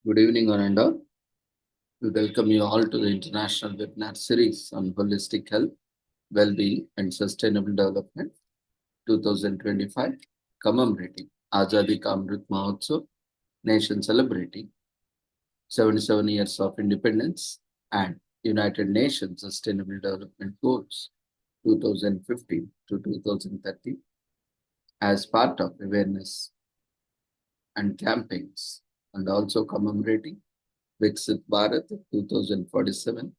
Good evening, one and all. We welcome you all to the international webinar series on holistic health, well-being, and sustainable development 2025, commemorating Azadi Ka Amrit Mahotsav, nation celebrating 77 years of independence and United Nations Sustainable Development Goals 2015 to 2030 as part of awareness and campaigns, and also commemorating Viksit Bharat 2047.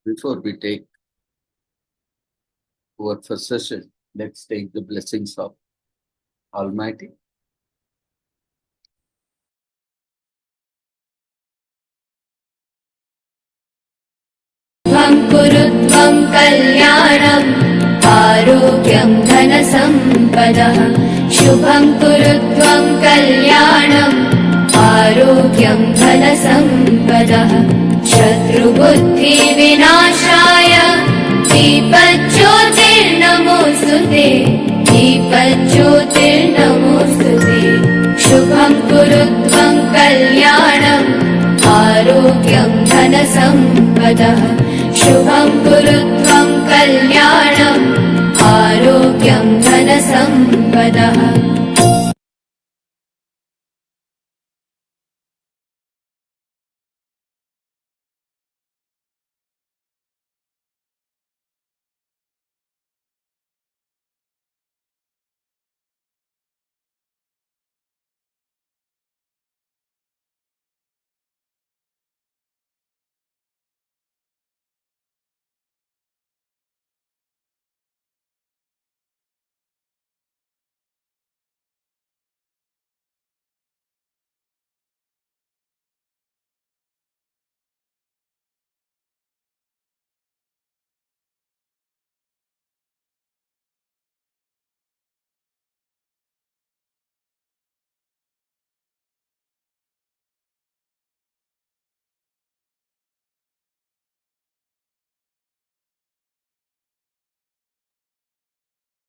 Before we take our first session, let's take the blessings of Almighty. कुरुत्वं कल्याणम् आरोग्यं धनसम्पदः शुभं कुरुत्वं कल्याणम् आरोग्यं धनसम्पदः शत्रुबुद्धिविनाशाय दीपज्योतिर्नमोऽस्तुते दीपज्योतिर्नमोऽस्तुते शुभं कुरुत्वं कल्याणम् आरोग्यं धनसम्पदः शुभं कुरुत्वं कल्याणम् आरोग्यं धनसम्पदः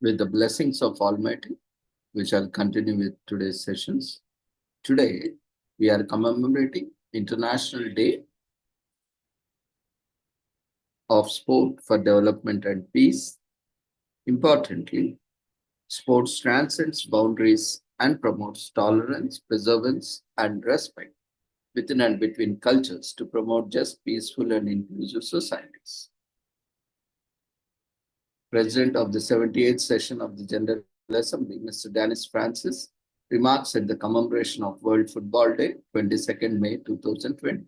With the blessings of Almighty, we shall continue with today's sessions. Today, we are commemorating International Day of Sport for Development and Peace. Importantly, sports transcends boundaries and promotes tolerance, perseverance, and respect within and between cultures to promote just, peaceful, and inclusive societies. President of the 78th session of the General Assembly, Mr. Dennis Francis, remarks at the commemoration of World Football Day, 22nd May 2020.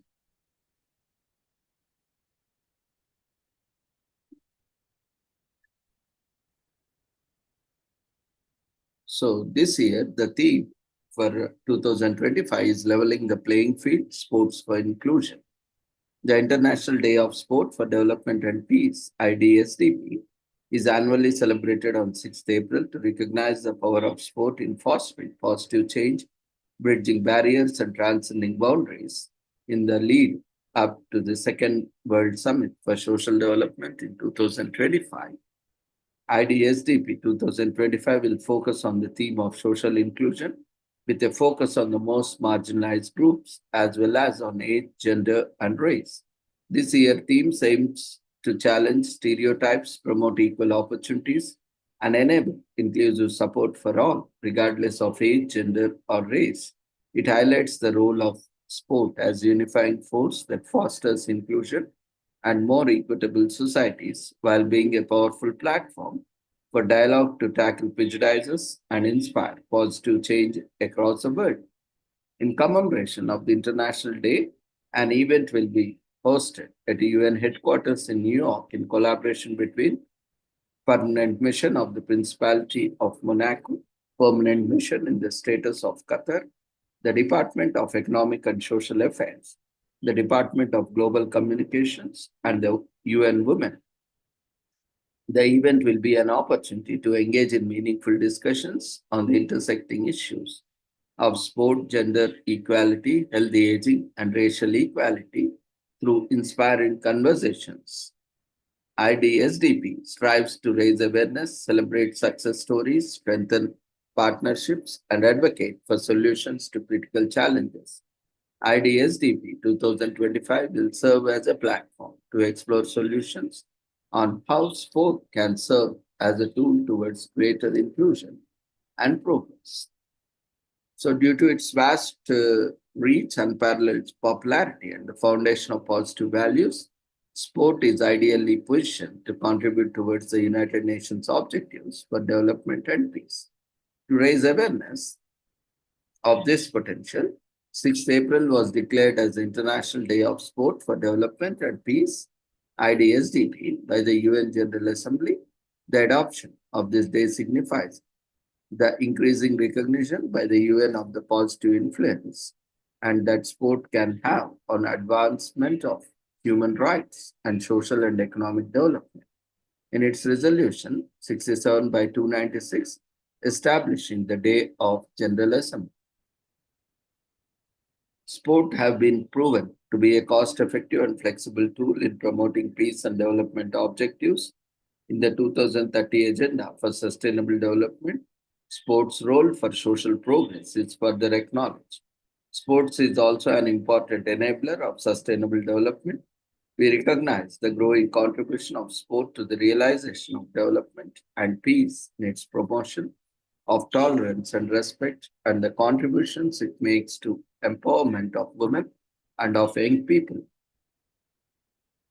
So this year, the theme for 2025 is leveling the playing field, sports for inclusion. The International Day of Sport for Development and Peace, IDSDP, is annually celebrated on 6th April to recognize the power of sport in fostering positive change, bridging barriers and transcending boundaries in the lead up to the Second World Summit for Social Development in 2025. IDSDP 2025 will focus on the theme of social inclusion with a focus on the most marginalized groups as well as on age, gender, and race. This year theme aims to challenge stereotypes, promote equal opportunities, and enable inclusive support for all, regardless of age, gender, or race. It highlights the role of sport as unifying force that fosters inclusion and more equitable societies while being a powerful platform for dialogue to tackle prejudices and inspire positive change across the world. In commemoration of the International Day, an event will be hosted at the UN headquarters in New York in collaboration between Permanent Mission of the Principality of Monaco, Permanent Mission in the Status of Qatar, the Department of Economic and Social Affairs, the Department of Global Communications, and the UN Women. The event will be an opportunity to engage in meaningful discussions on the intersecting issues of sport, gender equality, healthy aging, and racial equality through inspiring conversations. IDSDP strives to raise awareness, celebrate success stories, strengthen partnerships, and advocate for solutions to critical challenges. IDSDP 2025 will serve as a platform to explore solutions on how sport can serve as a tool towards greater inclusion and progress. So, due to its vast reach, unparalleled popularity, and the foundation of positive values, sport is ideally positioned to contribute towards the United Nations objectives for development and peace. To raise awareness of this potential, 6th April was declared as the International Day of Sport for Development and Peace, IDSDP, by the UN General Assembly. The adoption of this day signifies the increasing recognition by the UN of the positive influence and that sport can have on advancement of human rights and social and economic development. In its resolution 67 by 296, establishing the Day of General Assembly, sport have been proven to be a cost-effective and flexible tool in promoting peace and development objectives in the 2030 Agenda for Sustainable Development. Sports' role for social progress is further acknowledged. Sports is also an important enabler of sustainable development. We recognize the growing contribution of sport to the realization of development and peace in its promotion of tolerance and respect and the contributions it makes to empowerment of women and of young people,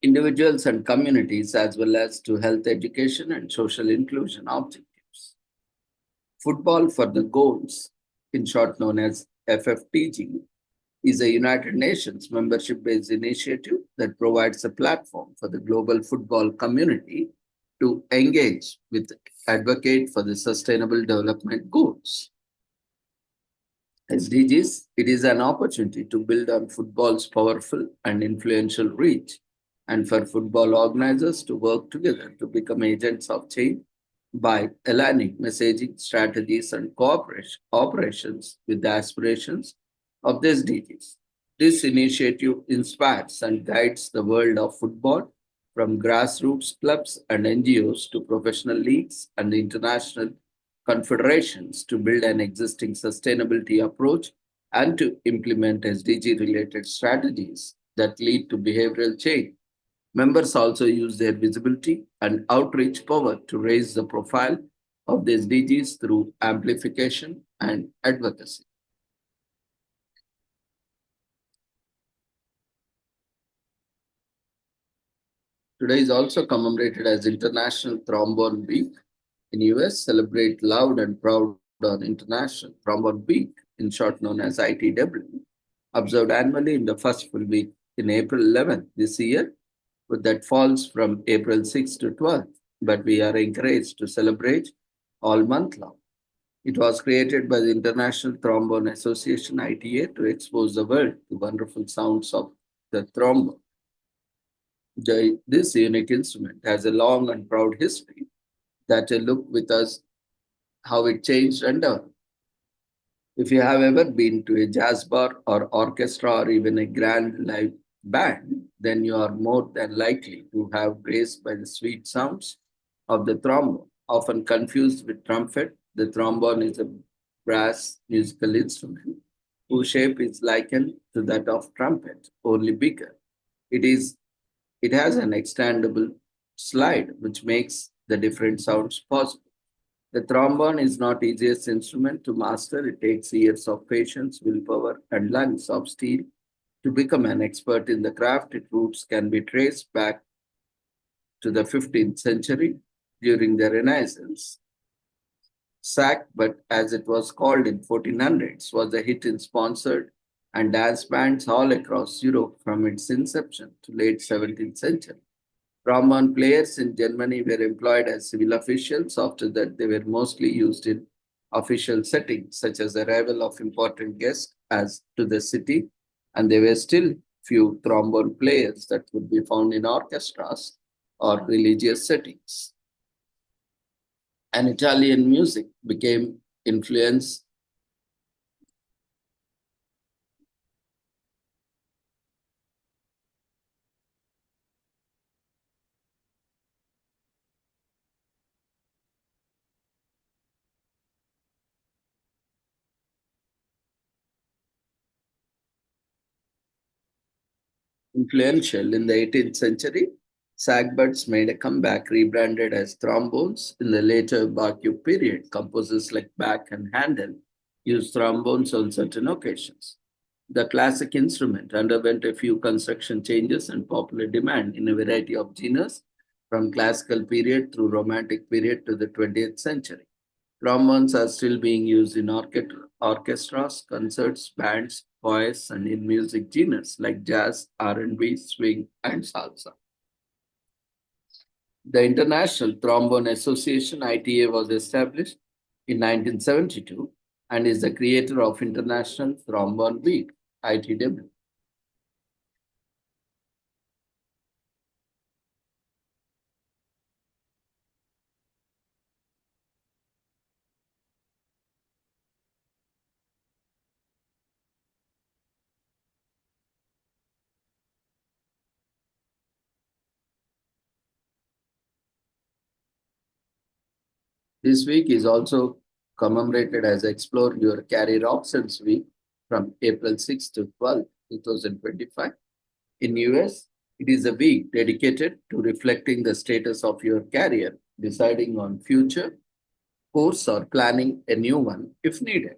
individuals and communities, as well as to health education and social inclusion objectives. Football for the Goals, in short known as FFTG, is a United Nations membership based initiative that provides a platform for the global football community to engage with advocate for the sustainable development goals. SDGs, it is an opportunity to build on football's powerful and influential reach and for football organizers to work together to become agents of change by aligning messaging, strategies, and cooperation operations with the aspirations of the SDGs. This initiative inspires and guides the world of football from grassroots clubs and NGOs to professional leagues and international confederations to build an existing sustainability approach and to implement SDG related strategies that lead to behavioral change. Members also use their visibility and outreach power to raise the profile of the SDGs through amplification and advocacy. Today is also commemorated as International Trombone Week. In US, celebrate loud and proud on International Trombone Week, in short known as ITW, observed annually in the first full week in April 11th this year, but that falls from April 6th to 12th, but we are encouraged to celebrate all month long. It was created by the International Trombone Association ITA to expose the world to wonderful sounds of the trombone. This unique instrument has a long and proud history that will look with us how it changed and developed. If you have ever been to a jazz bar or orchestra or even a grand live band, then you are more than likely to have graced by the sweet sounds of the trombone. Often confused with trumpet, the trombone is a brass musical instrument whose shape is likened to that of trumpet, only bigger. It is it has an extendable slide which makes the different sounds possible. The trombone is not easiest instrument to master. It takes years of patience, willpower, and lungs of steel to become an expert in the craft. Its roots can be traced back to the 15th century during the Renaissance. Sack, but as it was called in 1400s, was a hit in sponsored and dance bands all across Europe from its inception to late 17th century. Trombone players in Germany were employed as civil officials. After that, they were mostly used in official settings, such as the arrival of important guests as to the city, and there were still few trombone players that could be found in orchestras or religious settings. And Italian music became influenced Influential in the 18th century, sagbutts made a comeback rebranded as thrombones. In the later Baroque period, composers like Bach and Handel used thrombones on certain occasions. The classic instrument underwent a few construction changes and popular demand in a variety of genres from classical period through romantic period to the 20th century. Trombones are still being used in orchestras, concerts, bands, choirs, and in music genres like jazz, R&B, swing, and salsa. The International Trombone Association (ITA) was established in 1972 and is the creator of International Trombone Week (ITW). This week is also commemorated as Explore Your Career Options Week from April 6 to 12, 2025. In US, it is a week dedicated to reflecting the status of your career, deciding on future course or planning a new one if needed.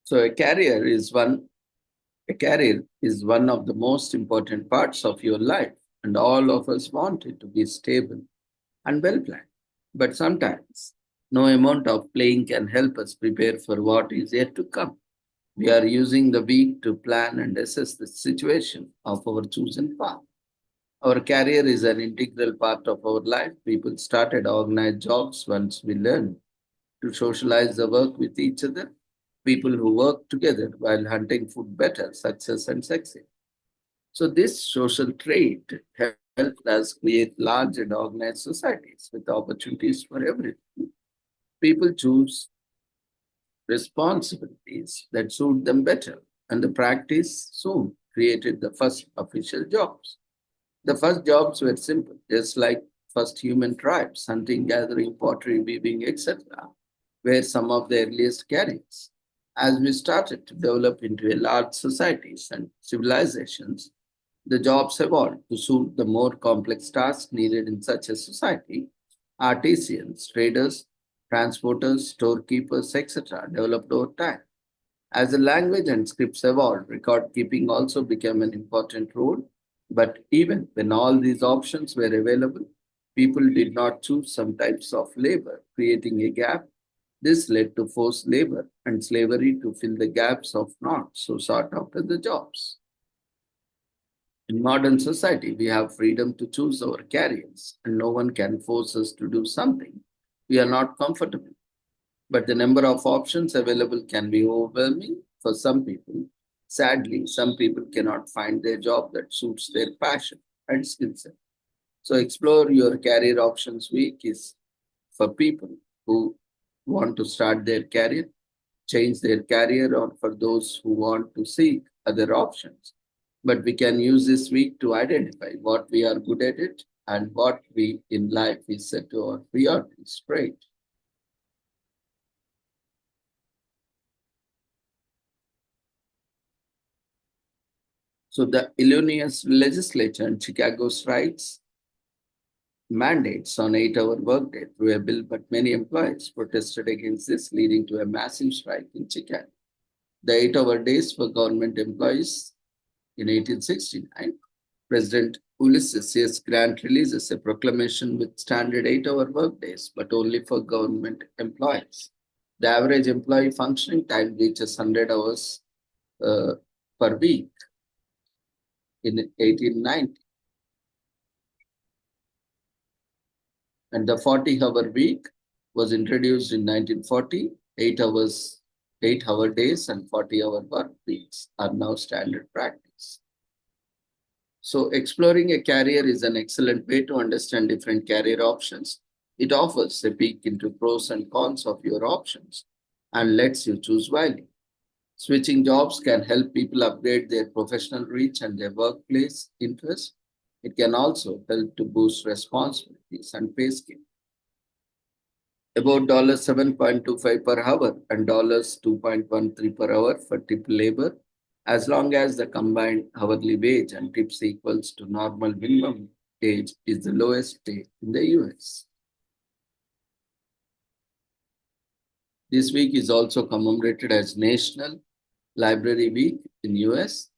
So a career is one of the most important parts of your life, and all of us want it to be stable and well planned. But sometimes no amount of playing can help us prepare for what is yet to come. We are using the week to plan and assess the situation of our chosen path. Our career is an integral part of our life. People started organized jobs once we learn to socialize the work with each other. People who work together while hunting food better, success and succeed. So this social trait helped us create large and organized societies with opportunities for everyone. People choose responsibilities that suit them better, and the practice soon created the first official jobs. The first jobs were simple, just like first human tribes, hunting, gathering, pottery, weaving, etc., were some of the earliest careers. As we started to develop into a large societies and civilizations, the jobs evolved to suit the more complex tasks needed in such a society. Artisans, traders, transporters, storekeepers, etc., developed over time. As the language and scripts evolved, record keeping also became an important role. But even when all these options were available, people did not choose some types of labor, creating a gap. This led to forced labor and slavery to fill the gaps of not so sought after the jobs. In modern society, we have freedom to choose our careers, and no one can force us to do something we are not comfortable. But the number of options available can be overwhelming for some people. Sadly, some people cannot find their job that suits their passion and skill set. So, Explore Your Career Options Week is for people who want to start their career, change their career, or for those who want to seek other options. But we can use this week to identify what we are good at it and what we in life is set to our priorities straight. So the Illinois legislature in Chicago strikes mandates on 8-hour workday through a bill, but many employees protested against this, leading to a massive strike in Chicago. The 8-hour days for government employees in 1869, President Ulysses S. Grant releases a proclamation with standard 8-hour workdays, but only for government employees. The average employee functioning time reaches 100 hours per week in 1890. And the 40-hour week was introduced in 1940. 8-hour days and 40-hour work weeks are now standard practice. So exploring a career is an excellent way to understand different career options. It offers a peek into pros and cons of your options and lets you choose wisely. Switching jobs can help people upgrade their professional reach and their workplace interests. It can also help to boost responsibilities and pay scale. About $7.25 per hour and $2.13 per hour for tip labor, as long as the combined hourly wage and tips equals to normal minimum wage, is the lowest pay in the US. This week is also commemorated as National Library Week in US.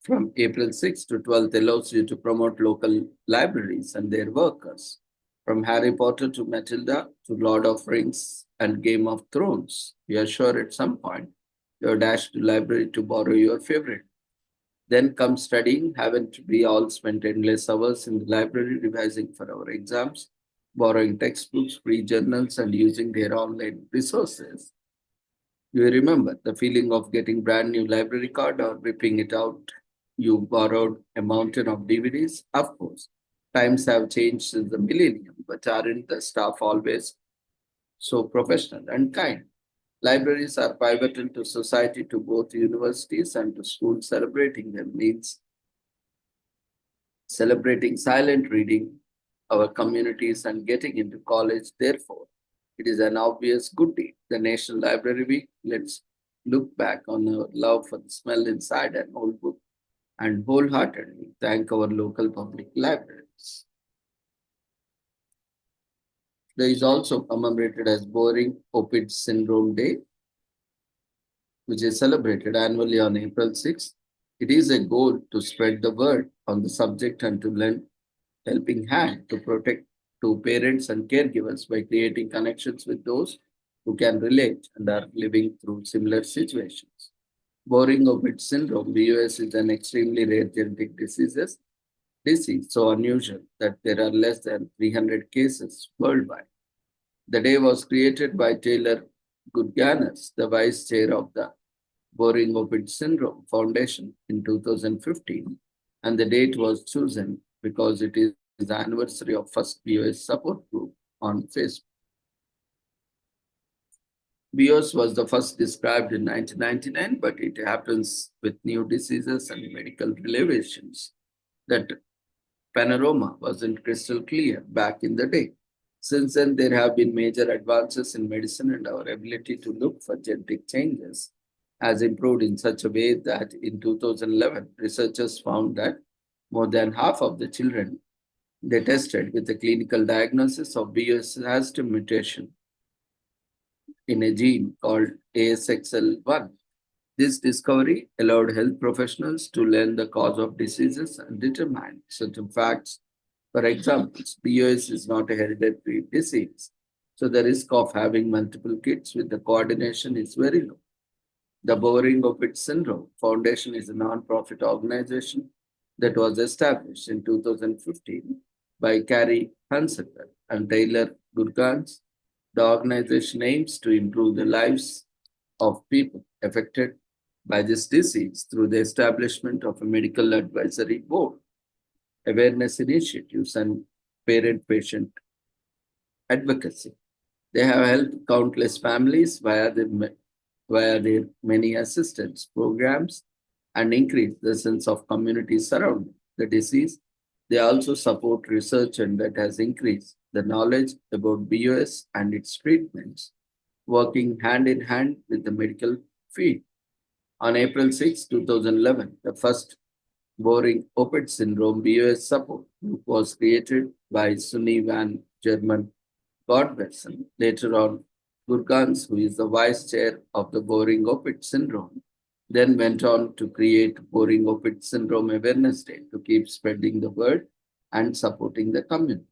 From April 6th to 12th allows you to promote local libraries and their workers. From Harry Potter to Matilda to Lord of Rings and Game of Thrones, you are sure at some point you're dashed to library to borrow your favorite. Then comes studying. Haven't we all spent endless hours in the library revising for our exams, borrowing textbooks, free journals, and using their online resources? Do you remember the feeling of getting brand new library card or ripping it out? You borrowed a mountain of DVDs? Of course, times have changed since the millennium, but aren't the staff always so professional and kind? Libraries are pivotal to society, to both universities and to schools. Celebrating them means celebrating silent reading, our communities, and getting into college. Therefore, it is an obvious good deed. The National Library Week, let's look back on our love for the smell inside an old book and wholeheartedly thank our local public libraries. There is also commemorated as Boring Opitz Syndrome Day, which is celebrated annually on April 6th. It is a goal to spread the word on the subject and to lend helping hand to protect to parents and caregivers by creating connections with those who can relate and are living through similar situations. Boring Opitz syndrome, BOS, is an extremely rare genetic disease so unusual that there are less than 300 cases worldwide. The day was created by Taylor Gudganas, the vice chair of the Boring Opitz Syndrome Foundation in 2015, and the date was chosen because it is the anniversary of first BOS support group on Facebook. BOS was the first described in 1999, but it happens with new diseases and medical revelations that panorama wasn't crystal clear back in the day. Since then, there have been major advances in medicine, and our ability to look for genetic changes has improved in such a way that in 2011, researchers found that more than half of the children they tested with a clinical diagnosis of BOS has a mutation in a gene called ASXL1. This discovery allowed health professionals to learn the cause of diseases and determine certain facts. For example, BOS is not a hereditary disease, so the risk of having multiple kids with the coordination is very low. The Boring Opitz Syndrome Foundation is a non-profit organization that was established in 2015 by Carrie Hunsaker and Taylor Gurgans. The organization aims to improve the lives of people affected by this disease through the establishment of a medical advisory board, awareness initiatives, and parent-patient advocacy. They have helped countless families via their many assistance programs and increased the sense of community surrounding the disease. They also support research and that has increased the knowledge about BOS and its treatments, working hand in hand with the medical field. On April 6, 2011, the first Boring Opitz Syndrome BOS support group was created by Sunny Van German Godberson. Later on, Gurgans, who is the vice chair of the Boring Opitz Syndrome, then went on to create Boring Opitz Syndrome Awareness Day to keep spreading the word and supporting the community.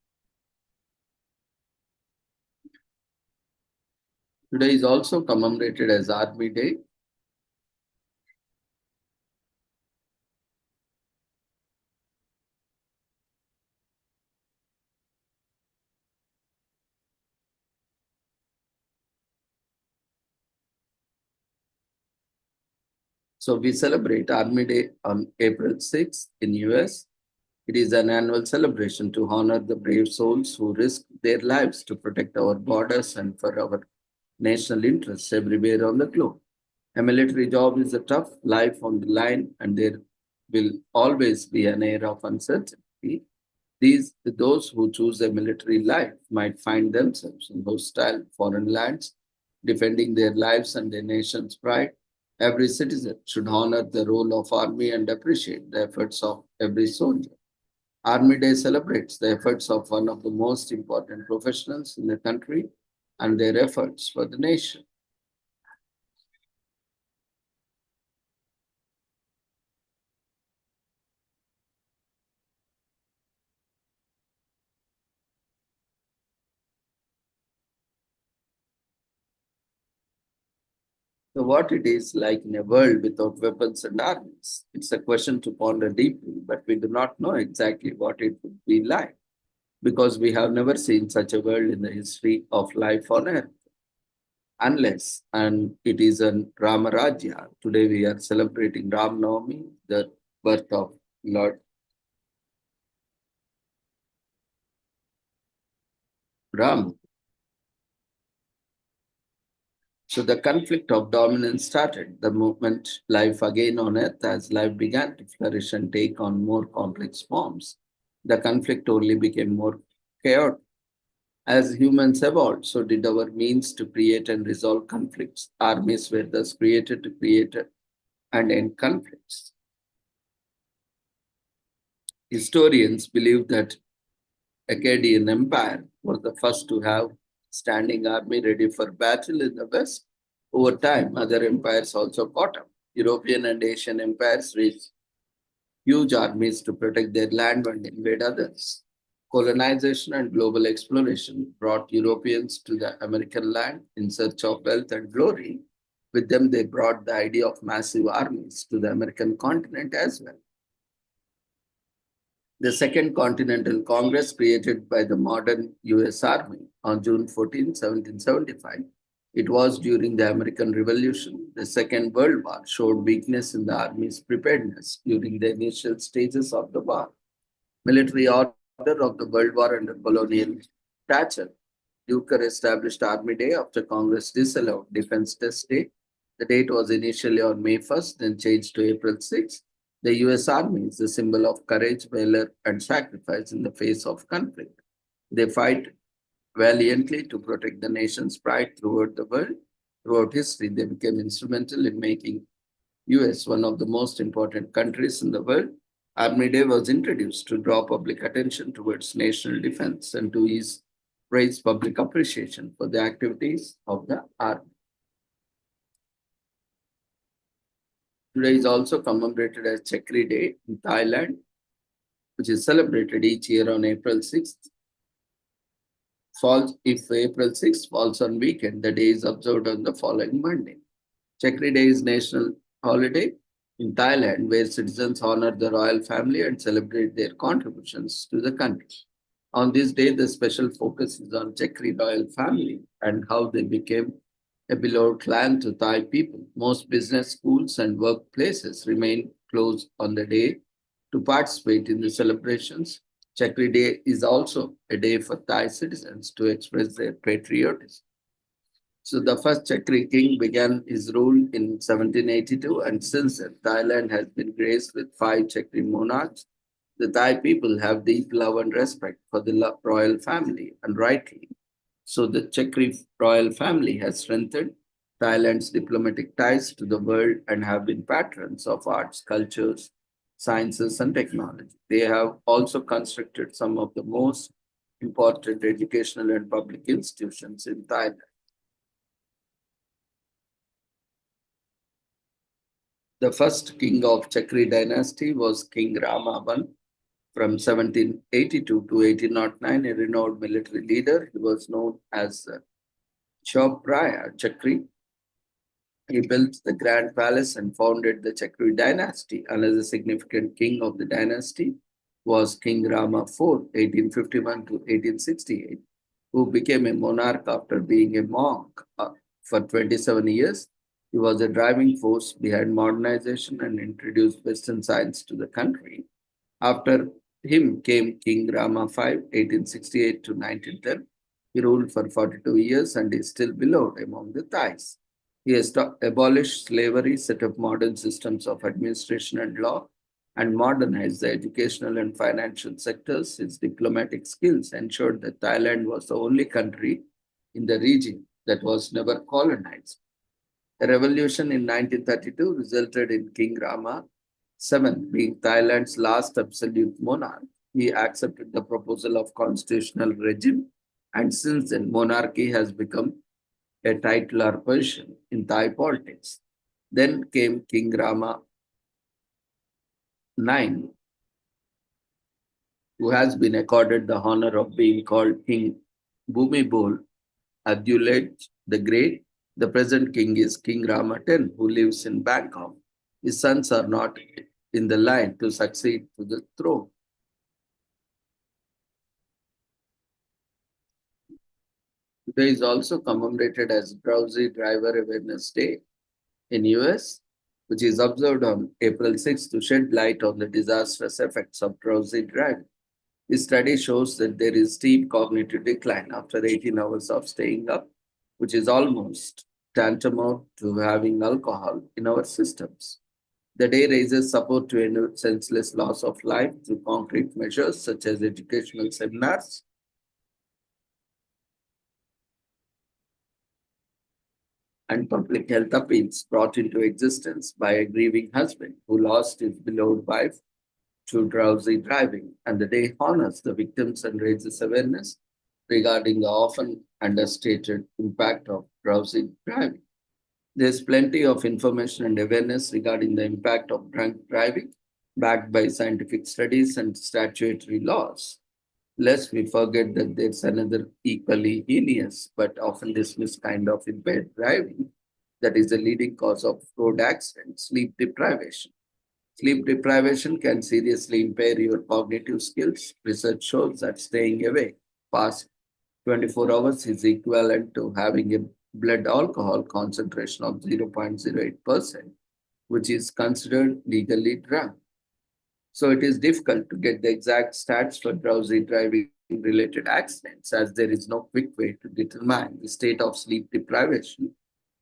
Today is also commemorated as Army Day. So we celebrate Army Day on April 6th in US. It is an annual celebration to honor the brave souls who risk their lives to protect our borders and for our national interests everywhere on the globe. A military job is a tough life on the line, and there will always be an air of uncertainty. Those who choose a military life might find themselves in hostile foreign lands, defending their lives and their nation's pride. Every citizen should honor the role of army and appreciate the efforts of every soldier. Army Day celebrates the efforts of one of the most important professionals in the country and their efforts for the nation. So, what it is like in a world without weapons and armies? It's a question to ponder deeply, but we do not know exactly what it would be like because we have never seen such a world in the history of life on earth. Unless, and it is an Ramarajya. Today we are celebrating Ram Navami, the birth of Lord Ram. So the conflict of dominance started the moment life again on earth as life began to flourish and take on more complex forms. The conflict only became more chaotic. As humans evolved, so did our means to create and resolve conflicts. Armies were thus created to create and end conflicts. Historians believe that Akkadian Empire was the first to have standing army ready for battle in the West. Over time, other empires also caught up. European and Asian empires raised huge armies to protect their land and invade others. Colonization and global exploration brought Europeans to the American land in search of wealth and glory. With them, they brought the idea of massive armies to the American continent as well. The Second Continental Congress, created by the modern US Army on June 14, 1775, it was during the American Revolution. The Second World War showed weakness in the Army's preparedness during the initial stages of the war. Military order of the World War under colonial Thatcher. Duker established Army Day after Congress disallowed Defense Test Day. The date was initially on May 1st, then changed to April 6th. The US Army is the symbol of courage, valor, and sacrifice in the face of conflict. They fight valiantly to protect the nation's pride throughout the world. Throughout history, they became instrumental in making US one of the most important countries in the world. Army Day was introduced to draw public attention towards national defense and to raise public appreciation for the activities of the army. Today is also commemorated as Chakri Day in Thailand, which is celebrated each year on April 6th. If April 6th falls on weekend, the day is observed on the following Monday. Chakri Day is national holiday in Thailand, where citizens honor the royal family and celebrate their contributions to the country. On this day, the special focus is on Chakri royal family and how they became a beloved clan to Thai people. Most business schools and workplaces remain closed on the day to participate in the celebrations. Chakri Day is also a day for Thai citizens to express their patriotism. So the first Chakri king began his rule in 1782, and since then, Thailand has been graced with five Chakri monarchs. The Thai people have deep love and respect for the royal family, and rightly. So the Chakri royal family has strengthened Thailand's diplomatic ties to the world and have been patrons of arts, cultures, sciences, and technology. They have also constructed some of the most important educational and public institutions in Thailand. The first king of Chakri dynasty was King Rama I from 1782 to 1809, a renowned military leader. He was known as Chopraya Chakri. He built the Grand Palace and founded the Chakri dynasty. Another significant king of the dynasty was King Rama IV, 1851 to 1868, who became a monarch after being a monk for 27 years. He was a driving force behind modernization and introduced Western science to the country. After him came King Rama V, 1868 to 1910. He ruled for 42 years and is still beloved among the Thais. He has abolished slavery, set up modern systems of administration and law, and modernized the educational and financial sectors. His diplomatic skills ensured that Thailand was the only country in the region that was never colonized. A revolution in 1932 resulted in King Rama VII being Thailand's last absolute monarch. He accepted the proposal of constitutional regime, and since then, monarchy has become a title or position in Thai politics. Then came King Rama IX, who has been accorded the honor of being called King Bhumibol Adulyadej the Great. The present king is King Rama X, who lives in Bangkok. His sons are not in the line to succeed to the throne. Today is also commemorated as Drowsy Driver Awareness Day in US, which is observed on April 6 to shed light on the disastrous effects of drowsy driving. This study shows that there is steep cognitive decline after 18 hours of staying up, which is almost tantamount to having alcohol in our systems. The day raises support to end senseless loss of life through concrete measures such as educational seminars, and public health appeals brought into existence by a grieving husband who lost his beloved wife to drowsy driving. And the day honors the victims and raises awareness regarding the often understated impact of drowsy driving. There's plenty of information and awareness regarding the impact of drunk driving, backed by scientific studies and statutory laws. Lest we forget that there's another equally heinous but often dismissed kind of impaired driving that is the leading cause of road accidents, sleep deprivation. Sleep deprivation can seriously impair your cognitive skills. Research shows that staying awake past 24 hours is equivalent to having a blood alcohol concentration of 0.08%, which is considered legally drunk. So it is difficult to get the exact stats for drowsy driving related accidents as there is no quick way to determine the state of sleep deprivation.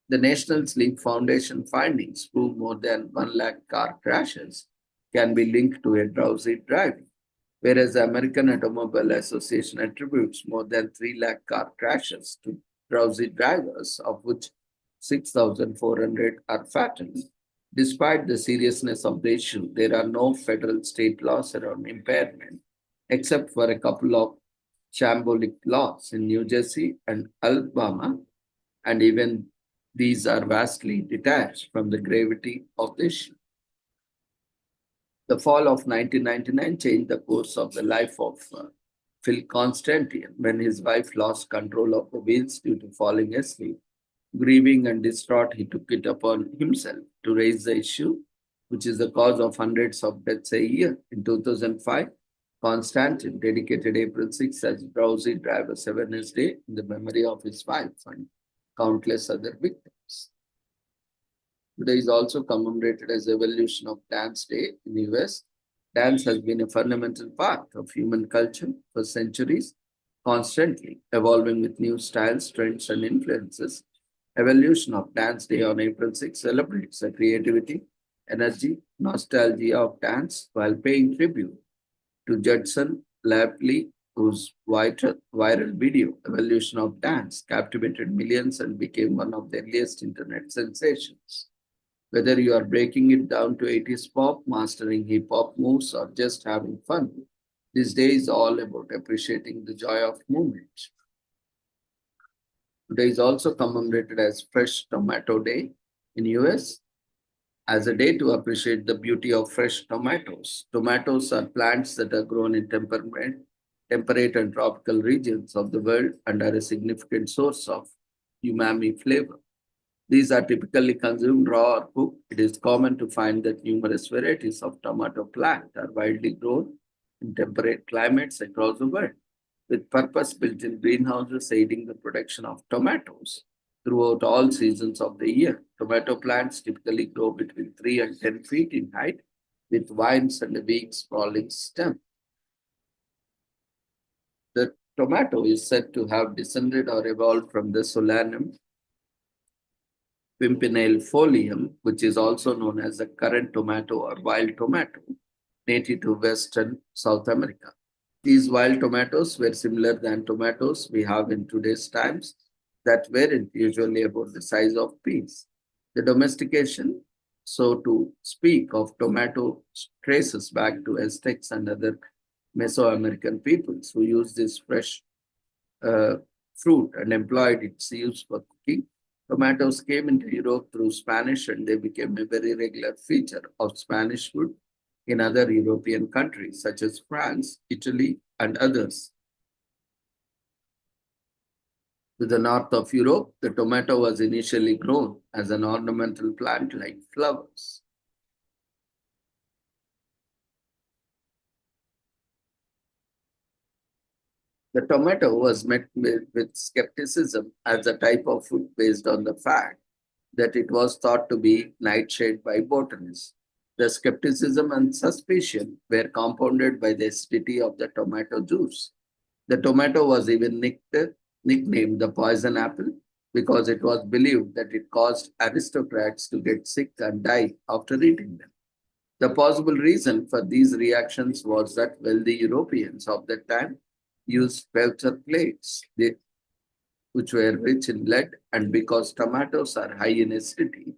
The National Sleep Foundation findings prove more than 1 lakh car crashes can be linked to a drowsy driving, whereas the American Automobile Association attributes more than 3 lakh car crashes to drowsy drivers, of which 6,400 are fatal. Despite the seriousness of the issue, there are no federal state laws around impairment, except for a couple of shambolic laws in New Jersey and Alabama, and even these are vastly detached from the gravity of the issue. The fall of 1999 changed the course of the life of Phil Constantine when his wife lost control of the wheels due to falling asleep. Grieving and distraught, he took it upon himself to raise the issue, which is the cause of hundreds of deaths a year. In 2005, Constantine dedicated April 6 as Drowsy Drivers Awareness Day in the memory of his wife and countless other victims. Today is also commemorated as Evolution of Dance Day in the US. Dance has been a fundamental part of human culture for centuries, constantly evolving with new styles, trends, and influences. Evolution of Dance Day on April 6 celebrates the creativity, energy, nostalgia of dance while paying tribute to Judson Lapley, whose viral video, Evolution of Dance, captivated millions and became one of the earliest internet sensations. Whether you are breaking it down to 80s pop, mastering hip hop moves, or just having fun, this day is all about appreciating the joy of movement. Today is also commemorated as Fresh Tomato Day in US as a day to appreciate the beauty of fresh tomatoes. Tomatoes are plants that are grown in temperate and tropical regions of the world and are a significant source of umami flavor. These are typically consumed raw or cooked. It is common to find that numerous varieties of tomato plant are widely grown in temperate climates across the world, with purpose-built in greenhouses aiding the production of tomatoes throughout all seasons of the year. Tomato plants typically grow between 3 and 10 feet in height, with vines and a weak sprawling stem. The tomato is said to have descended or evolved from the Solanum pimpinellifolium, which is also known as the currant tomato or wild tomato, native to Western South America. These wild tomatoes were similar than tomatoes we have in today's times that weren't usually about the size of peas. The domestication, so to speak, of tomato traces back to Aztecs and other Mesoamerican peoples who used this fresh uh, fruit and employed its use for cooking. Tomatoes came into Europe through Spanish and they became a very regular feature of Spanish food in other European countries such as France, Italy, and others. To the north of Europe, the tomato was initially grown as an ornamental plant like flowers. The tomato was met with skepticism as a type of food based on the fact that it was thought to be nightshade by botanists. The skepticism and suspicion were compounded by the acidity of the tomato juice. The tomato was even nicknamed the poison apple because it was believed that it caused aristocrats to get sick and die after eating them. The possible reason for these reactions was that wealthy Europeans of that time used pelter plates, which were rich in lead, and because tomatoes are high in acidity,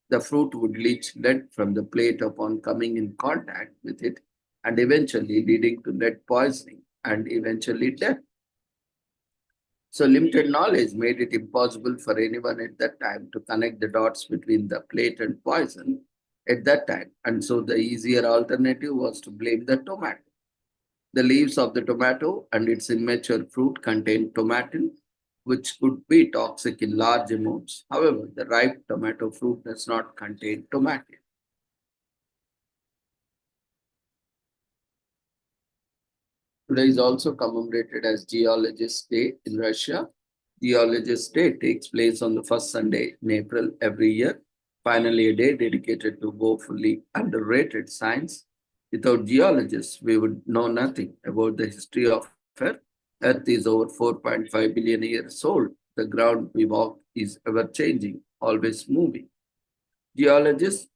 the fruit would leach lead from the plate upon coming in contact with it and eventually leading to lead poisoning and eventually death. So limited knowledge made it impossible for anyone at that time to connect the dots between the plate and poison at that time. And so the easier alternative was to blame the tomato. The leaves of the tomato and its immature fruit contain tomatin, which could be toxic in large amounts. However, the ripe tomato fruit does not contain tomatin. Today is also commemorated as Geologist Day in Russia. Geologist Day takes place on the first Sunday in April every year. Finally, a day dedicated to woefully underrated science. Without geologists, we would know nothing about the history of Earth. Earth is over 4.5 billion years old. The ground we walk is ever changing, always moving. Geologists,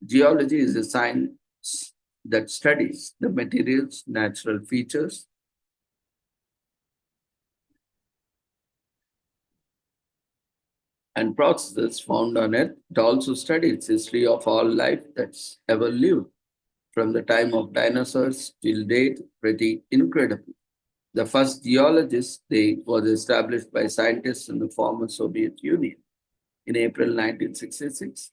Geology is a science that studies the materials, natural features, and processes found on Earth. It also studies history of all life that's ever lived, from the time of dinosaurs till date, pretty incredible. The first geologist day was established by scientists in the former Soviet Union in April 1966.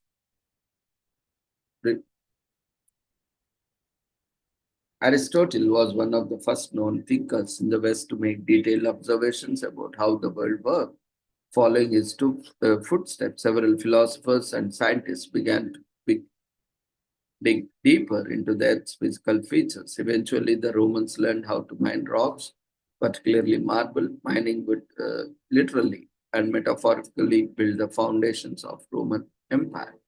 Aristotle was one of the first known thinkers in the West to make detailed observations about how the world worked. Following his footsteps, several philosophers and scientists began to dig deeper into the Earth's physical features. Eventually, the Romans learned how to mine rocks, particularly marble. Mining would literally and metaphorically build the foundations of Roman Empire.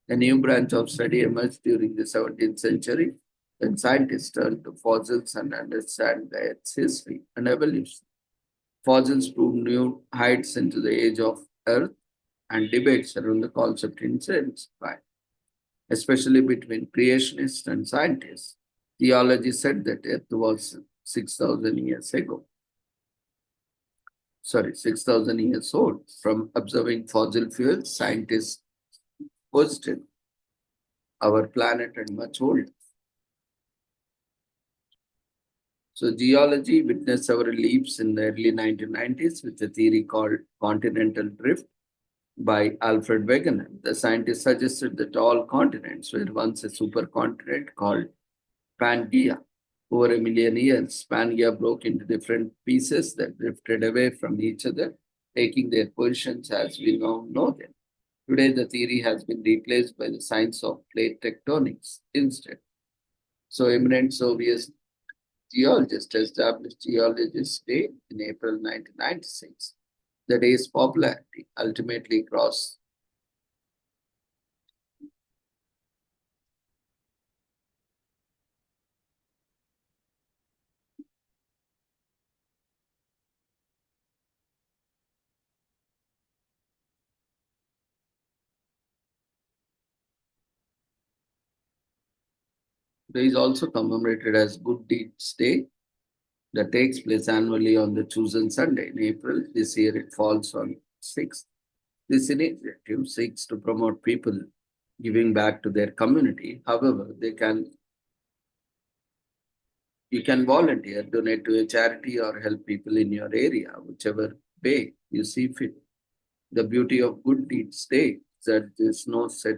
A new branch of study emerged during the 17th century when scientists turned to fossils and understand the Earth's history and evolution. Fossils prove new heights into the age of Earth, and debates around the concept intensified, especially between creationists and scientists. Theology said that Earth was 6,000 years ago. 6,000 years old. From observing fossil fuels, scientists posted our planet and much older. So geology witnessed several leaps in the early 1990s with a theory called continental drift by Alfred Wegener. The scientist suggested that all continents were once a supercontinent called Pangaea. Over a million years, Pangaea broke into different pieces that drifted away from each other, taking their positions as we now know them. Today, the theory has been replaced by the science of plate tectonics instead. So, eminent Soviet geologist established Geologist Day in April 1996. The day's popularity ultimately crossed Day is also commemorated as Good Deeds Day that takes place annually on the chosen Sunday in April. This year it falls on 6th. This initiative seeks to promote people giving back to their community. However, you can volunteer, donate to a charity, or help people in your area, whichever way you see fit. The beauty of Good Deeds Day is that there's no set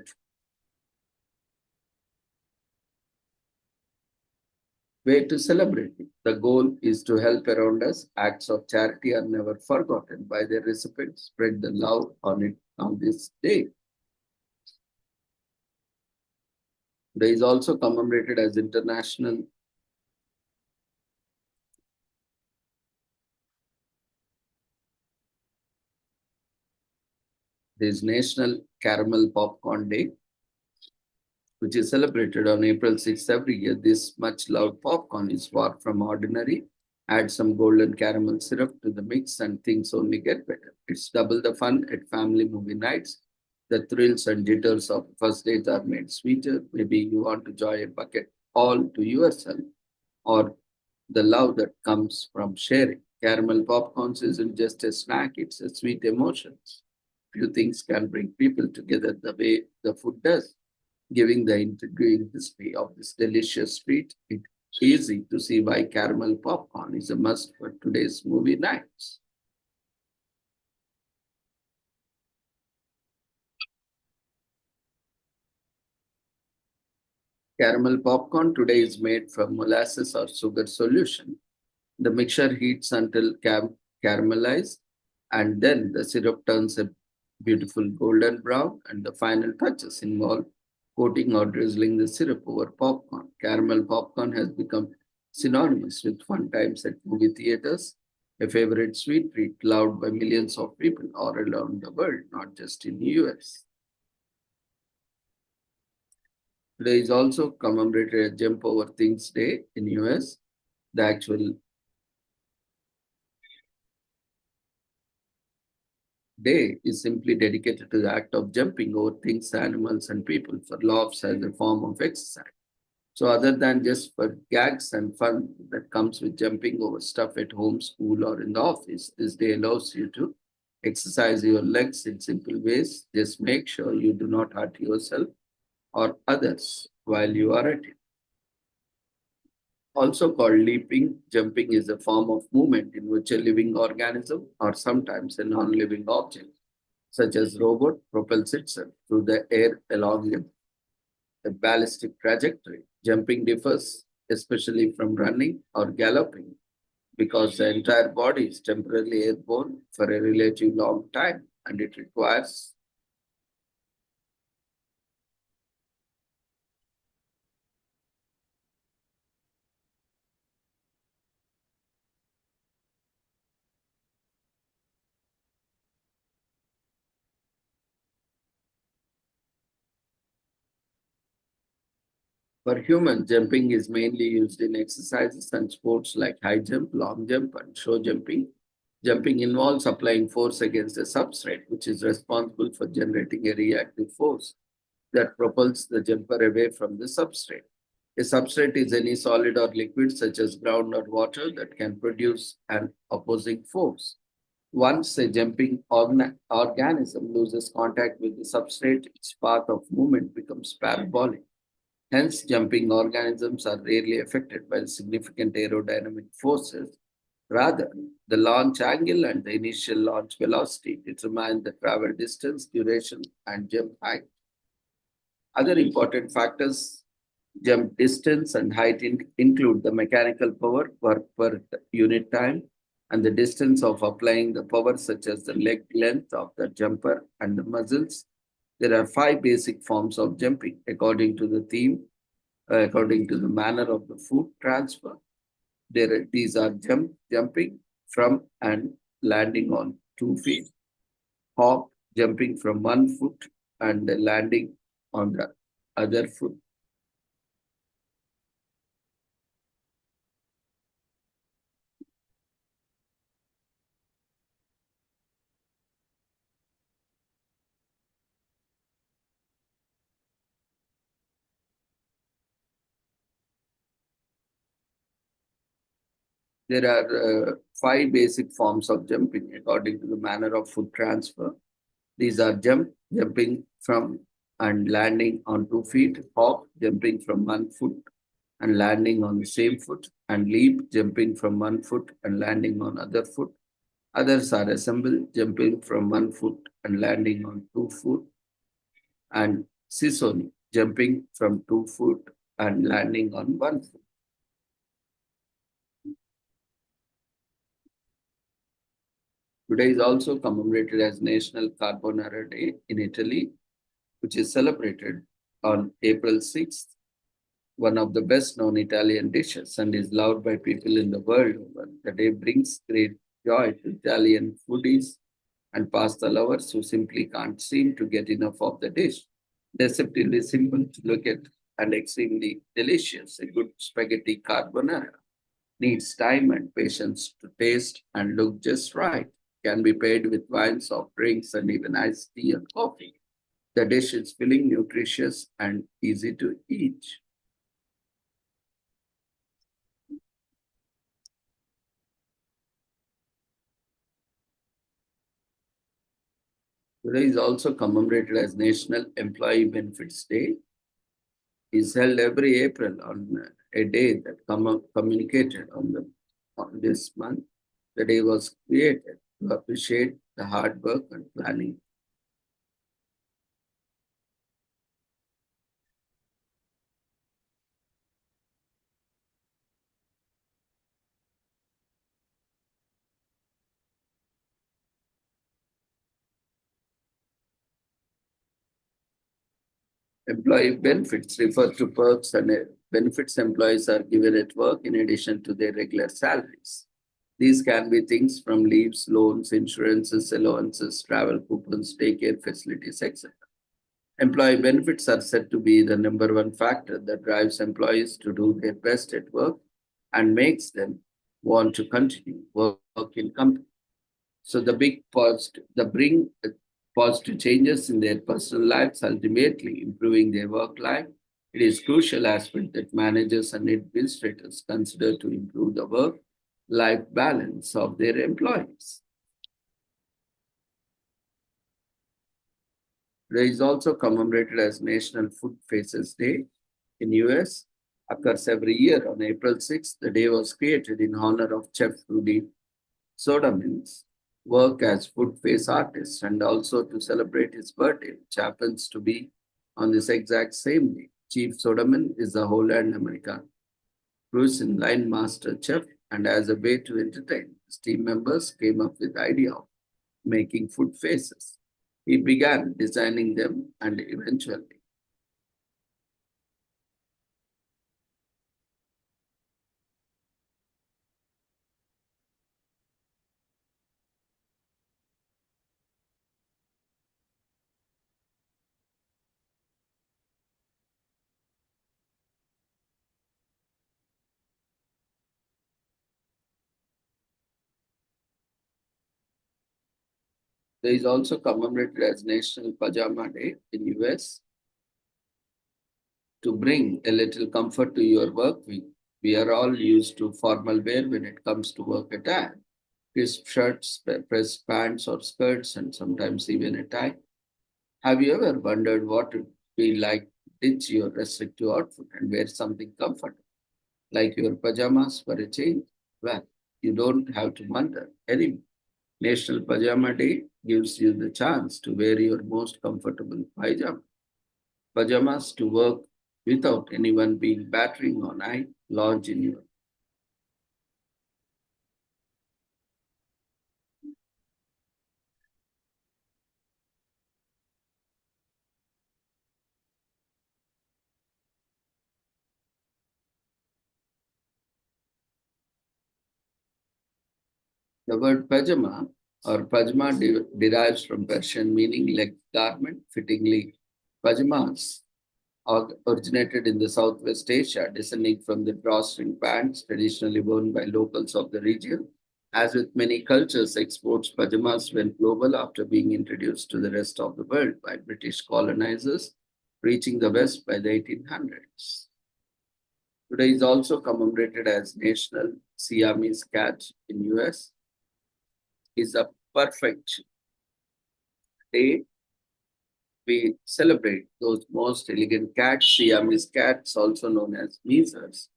way to celebrate it. The goal is to help around us. Acts of charity are never forgotten by their recipients. Spread the love on this day. Day is also commemorated as International There's National Caramel Popcorn Day, which is celebrated on April 6th every year. This much loved popcorn is far from ordinary. Add some golden caramel syrup to the mix and things only get better. It's double the fun at family movie nights. The thrills and jitters of first dates are made sweeter. Maybe you want to enjoy a bucket all to yourself, or the love that comes from sharing. Caramel popcorns isn't just a snack, it's a sweet emotion. Few things can bring people together the way the food does. Giving the intriguing history of this delicious treat, it's easy to see why caramel popcorn is a must for today's movie nights. Caramel popcorn today is made from molasses or sugar solution. The mixture heats until caramelized, and then the syrup turns a beautiful golden brown, and the final touches involve coating or drizzling the syrup over popcorn. Caramel popcorn has become synonymous with fun times at movie theaters, a favorite sweet treat loved by millions of people all around the world, not just in the US. Today is also commemorated as Jump Over Things Day in US. The actual day is simply dedicated to the act of jumping over things, animals, and people for laughs as a form of exercise. So, other than just for gags and fun that comes with jumping over stuff at home, school, or in the office, this day allows you to exercise your legs in simple ways. Just make sure you do not hurt yourself or others while you are at it. Also called leaping, jumping is a form of movement in which a living organism or sometimes a non living object, such as robot, propels itself through the air along a ballistic trajectory. Jumping differs especially from running or galloping because the entire body is temporarily airborne for a relatively long time and it requires For humans, jumping is mainly used in exercises and sports like high jump, long jump, and show jumping. Jumping involves applying force against a substrate, which is responsible for generating a reactive force that propels the jumper away from the substrate. A substrate is any solid or liquid, such as ground or water, that can produce an opposing force. Once a jumping organism loses contact with the substrate, its path of movement becomes parabolic. Hence, jumping organisms are rarely affected by significant aerodynamic forces. Rather, the launch angle and the initial launch velocity determine the travel distance, duration, and jump height. Other important factors jump distance and height include the mechanical power work per unit time, and the distance of applying the power, such as the leg length of the jumper and the muscles. There are five basic forms of jumping according to the theme, according to the manner of the foot transfer. These are jumping from and landing on 2 feet, hop, jumping from one foot and landing on the other foot. There are five basic forms of jumping according to the manner of foot transfer. These are jumping from and landing on 2 feet, hop, jumping from one foot and landing on the same foot, and leap, jumping from one foot and landing on other foot. Others are assemble, jumping from one foot and landing on 2 foot, and sisoni, jumping from 2 foot and landing on one foot. Today is also commemorated as National Carbonara Day in Italy, which is celebrated on April 6th, one of the best known Italian dishes and is loved by people in the world over. The day brings great joy to Italian foodies and pasta lovers who simply can't seem to get enough of the dish. Deceptively simple to look at and extremely delicious. A good spaghetti carbonara needs time and patience to taste and look just right. Can be paired with wine, soft drinks, and even iced tea and coffee. The dish is filling, nutritious, and easy to eat. Today is also commemorated as National Employee Benefits Day. Is held every April on a day that communicated on this month. The day was created to appreciate the hard work and planning. Employee benefits refer to perks and benefits employees are given at work in addition to their regular salaries. These can be things from leaves, loans, insurances, allowances, travel coupons, daycare facilities, etc. Employee benefits are said to be the number one factor that drives employees to do their best at work and makes them want to continue work in company. So the bring positive changes in their personal lives, ultimately improving their work life. It is crucial aspect that managers and administrators consider to improve the work-life balance of their employees. There is also commemorated as National Food Faces Day in US, occurs every year on April 6th. The day was created in honor of Chef Rudy Sodamin's work as food face artist and also to celebrate his birthday, which happens to be on this exact same day. Chief Sodamin is a Holland American cuisine line master chef, and as a way to entertain his team members, came up with the idea of making food faces. He began designing them and eventually there is also commemorated as National Pajama Day in US to bring a little comfort to your work week. We are all used to formal wear when it comes to work attire. Crisp shirts, pressed pants or skirts, and sometimes even a tie. Have you ever wondered what it would be like to ditch your restrictive outfit and wear something comfortable, like your pajamas for a change? Well, you don't have to wonder anymore. National Pajama Day gives you the chance to wear your most comfortable pajamas to work without anyone being battering on eye lodge in your The word pajama or pajama derives from Persian meaning leg garment, fittingly. Pajamas originated in the Southwest Asia, descending from the drawstring pants traditionally worn by locals of the region. As with many cultures, exports pajamas went global after being introduced to the rest of the world by British colonizers, reaching the West by the 1800s. Today is also commemorated as National Siamese Cat in US. Is a perfect day we celebrate those most elegant cats. Siamese cats, also known as Measers,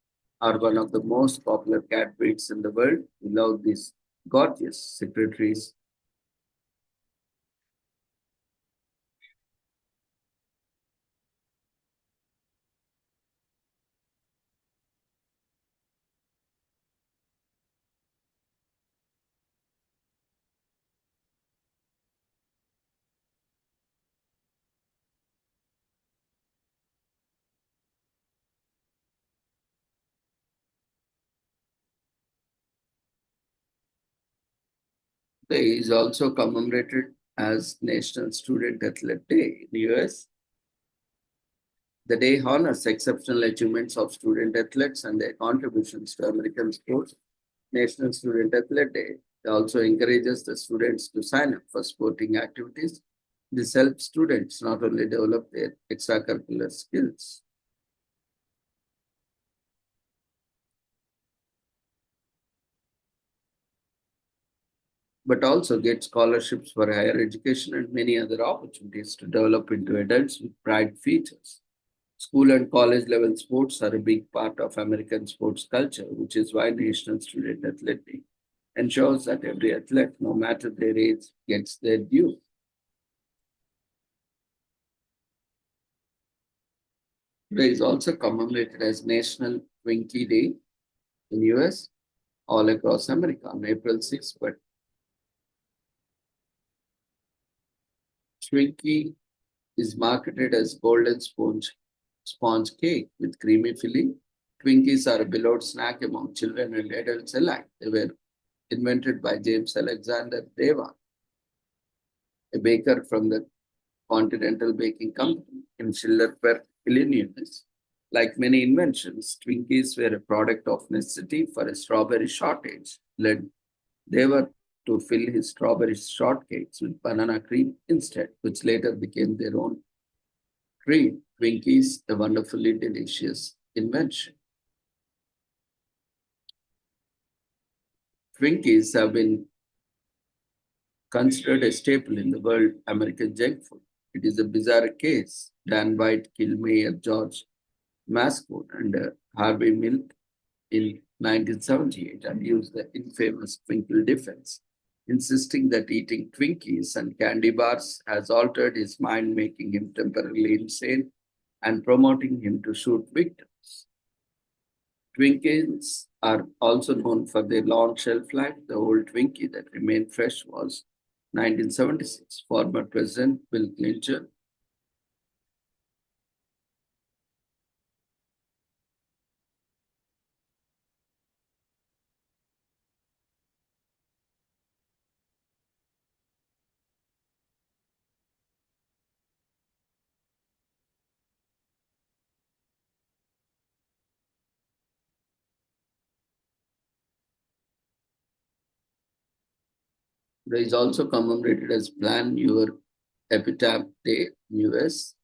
are one of the most popular cat breeds in the world. We love these gorgeous secretaries. Day is also commemorated as National Student Athlete Day in the US. The day honors exceptional achievements of student athletes and their contributions to American sports. National Student Athlete Day also encourages the students to sign up for sporting activities. This helps students not only develop their extracurricular skills, but also get scholarships for higher education and many other opportunities to develop into adults with bright futures. School and college level sports are a big part of American sports culture, which is why National Student Athlete Day ensures that every athlete, no matter their age, gets their due. Today is also commemorated as National Twinkie Day in US, all across America on April 6th. But Twinkie is marketed as golden sponge cake with creamy filling. Twinkies are a beloved snack among children and adults alike. They were invented by James Alexander Devan, a baker from the Continental Baking Company in Schillerberg, Illinois. Like many inventions, Twinkies were a product of necessity for a strawberry shortage. They were to fill his strawberry shortcakes with banana cream instead, which later became their own treat. Twinkies, a wonderfully delicious invention. Twinkies have been considered a staple in the world American junk food. It is a bizarre case. Dan White killed Mayor George Mascot and Harvey Milk in 1978 and used the infamous Twinkle defense, insisting that eating Twinkies and candy bars has altered his mind, making him temporarily insane and promoting him to shoot victims. Twinkies are also known for their long shelf life. The old Twinkie that remained fresh was 1976. Former President Bill Clinton There is also commemorated as Plan Your Epitaph Day in US,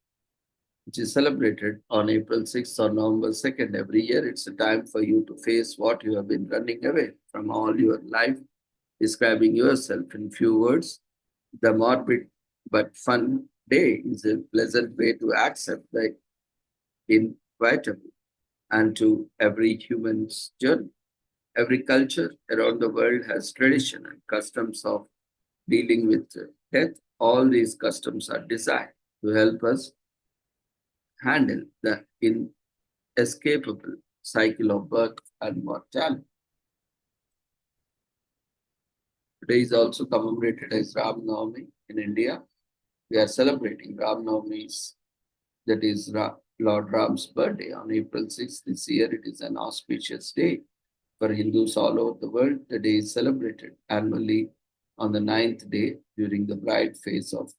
which is celebrated on April 6th or November 2nd every year. It's a time for you to face what you have been running away from all your life, describing yourself in few words. The morbid but fun day is a pleasant way to accept the inevitable and to every human's journey. Every culture around the world has tradition and customs of dealing with death. All these customs are designed to help us handle the inescapable cycle of birth and mortality. Today is also commemorated as Ram Navami in India. We are celebrating Ram Navami's, that is Lord Ram's birthday on April 6th this year. It is an auspicious day For Hindus all over the world, the day is celebrated annually on the ninth day during the bride phase of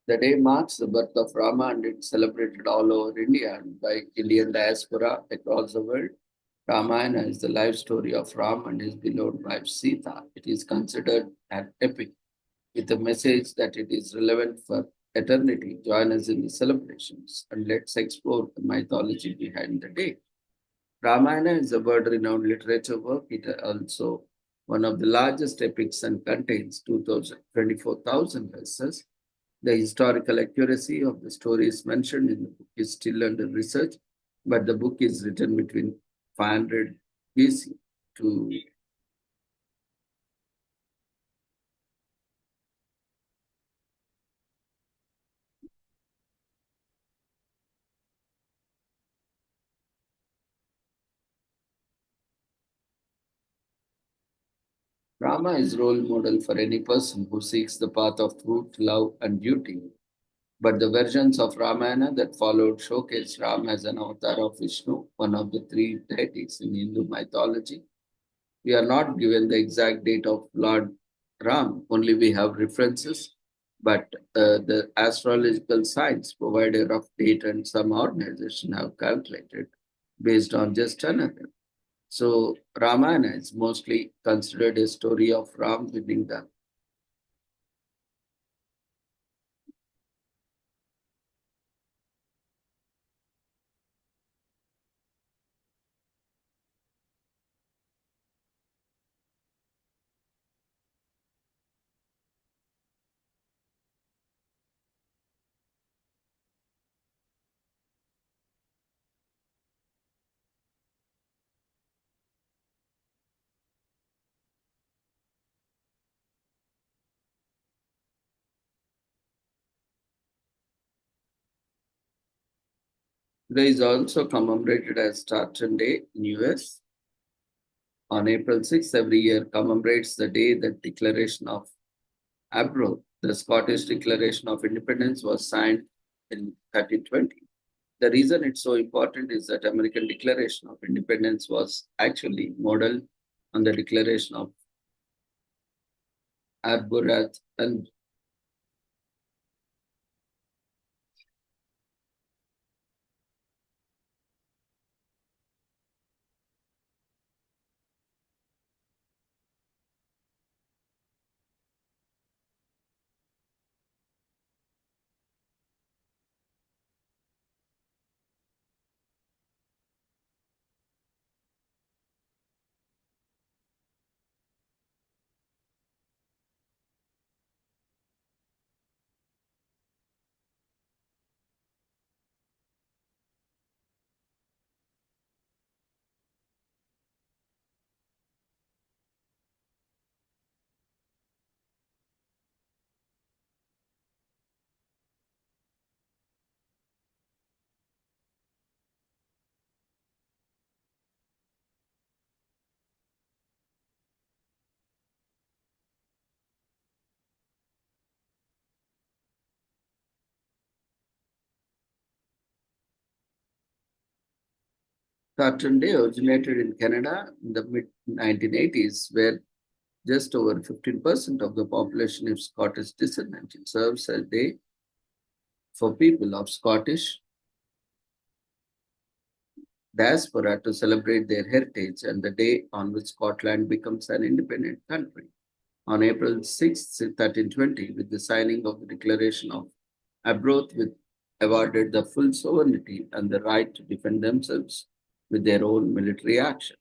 the day marks the birth of Rama and it's celebrated all over India and by Indian diaspora across the world. Ramayana is the life story of Ram and his beloved wife Sita. It is considered an epic with a message that it is relevant for eternity. Join us in the celebrations and let's explore the mythology behind the day. Ramayana is a world-renowned literature work. It is also one of the largest epics and contains 24,000 verses. The historical accuracy of the stories mentioned in the book is still under research, but the book is written between 500 BC to Rama is role model for any person who seeks the path of truth, love, and duty. But the versions of Ramayana that followed showcase Ram as an avatar of Vishnu, one of the three deities in Hindu mythology. We are not given the exact date of Lord Ram, only we have references, but the astrological signs provide a rough date and some organizations have calculated based on just another. So Ramayana is mostly considered a story of Ram winning the Today is also commemorated as Tartan Day in US. On April 6th, every year commemorates the day that Declaration of Arbroath, the Scottish Declaration of Independence, was signed in 1320. The reason it's so important is that American Declaration of Independence was actually modeled on the Declaration of Arbroath and Tartan Day originated in Canada in the mid 1980s, where just over 15% of the population is Scottish descent. It serves as a day for people of Scottish diaspora to celebrate their heritage and the day on which Scotland becomes an independent country. On April 6, 1320, with the signing of the Declaration of Arbroath, with awarded the full sovereignty and the right to defend themselves with their own military action.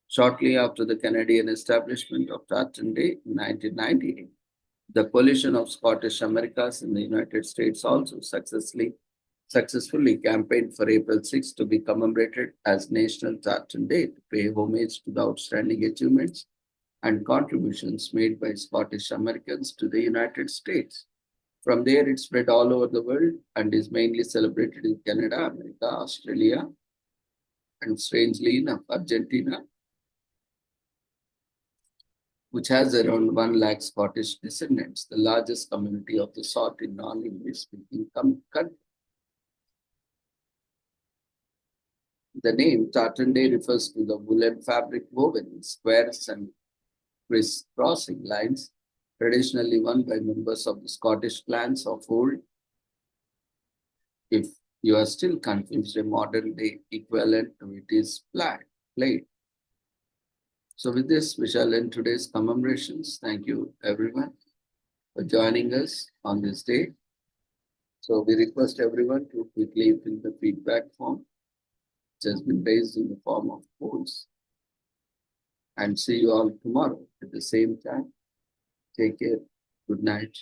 Shortly after the Canadian establishment of Tartan Day in 1998, the coalition of Scottish Americas in the United States also successfully campaigned for April 6 to be commemorated as National Tartan Day to pay homage to the outstanding achievements and contributions made by Scottish Americans to the United States. From there, it spread all over the world and is mainly celebrated in Canada, America, Australia, and strangely enough, Argentina, which has around 1 lakh Scottish descendants, the largest community of the sort in non-English speaking country. The name Tartan Day refers to the woolen fabric woven in squares and crisscrossing lines, traditionally worn by members of the Scottish clans of old. If you are still confused, a modern day equivalent to it is plaid. So with this, we shall end today's commemorations. Thank you everyone for joining us on this day. So we request everyone to quickly fill the feedback form, which has been raised in the form of polls. And see you all tomorrow at the same time. Take care. Good night.